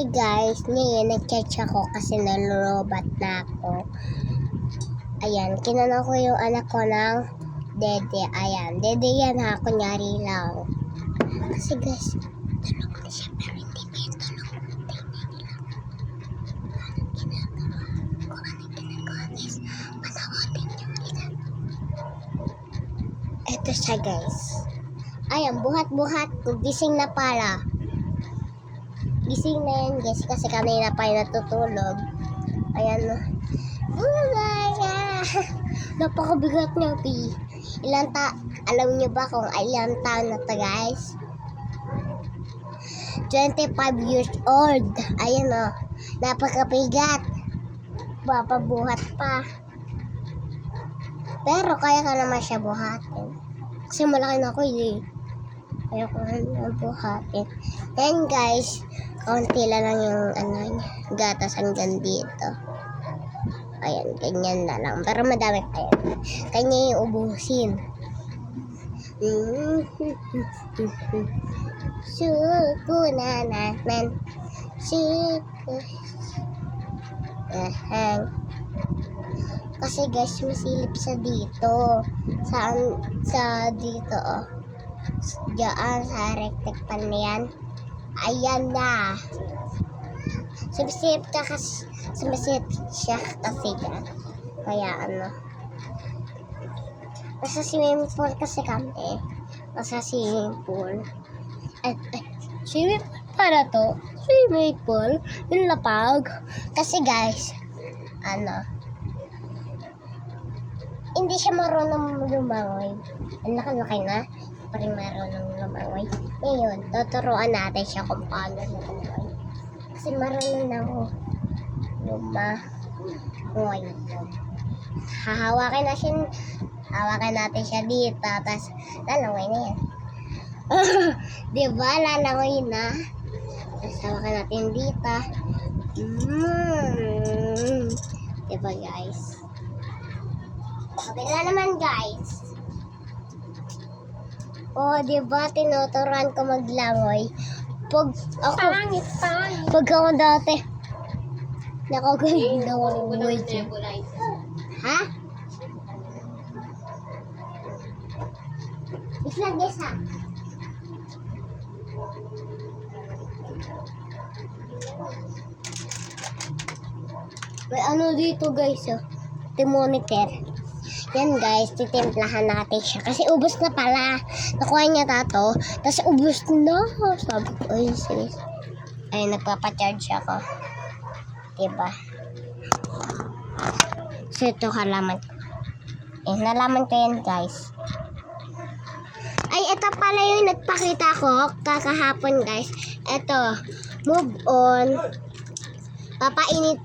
Hi guys, ngayon nag-charge ako kasi nalulubat na ako. Ayan, kinana ko yung anak ko ng dede. Ayan, dede yan ha, kunyari lang. Kasi guys, tulog na siya pero hindi pa yung tulog. Anong ginagawa guys? Panoorin niyo ulit. Ito siya guys. Ayan, buhat-buhat, gising na pala. Gising na yan guys kasi kanina pa yung natutulog. Ayan o. Napakabigat niya, P. Alam niyo ba kung ilang taon na to guys? 25 years old. Ayan o. Napakabigat. Papabuhat pa. Pero kaya ka naman siya buhatin. Kasi malaki na ako eh. Kaya ko na buhatin. Then guys, kaunti lang yung gatas hanggang dito. Ayan, ganyan na lang. Pero madami pa yan. Kanya yung ubusin. Suko na naman. Suko. Kasi guys, masilip sa dito. Sa dito oh. Diyan sa rectic pan na yan. Ayan na. Sumisip siya kasi dyan. Kaya ano. Nasa swimming pool kasi kami. Nasa swimming pool. Swimming pool para to. Swimming pool. Yung lapag. Kasi guys, hindi siya marunong lumangoy. Ang laki-laki na. Pa rin marunong lumangoy. Ngayon, tuturuan natin siya kung paano lumangoy. Kasi marunong na ako lumangoy. Hahawakan natin siya dito. Tapos, lalangoy na yan. Diba? Lalangoy na. Tapos, hawakan natin dito. Diba guys? Kabila naman guys. Diba? Tinuturuan ko maglangoy. Pag ako dati, nakaganda ko ng ha? Isa. May ano dito guys, oh. Thermometer. Yan guys, titimplahan natin siya. Kasi ubos na pala. Nakuha niya tato. Tapos ubos na. Sabi ko, ay sis. Ay, nagpapacharge ako. Diba? So, ito halaman ko. Nalaman ko yan guys. Ay, ito pala yung nagpakita ko kakahapon guys. Ito, move on. Papainit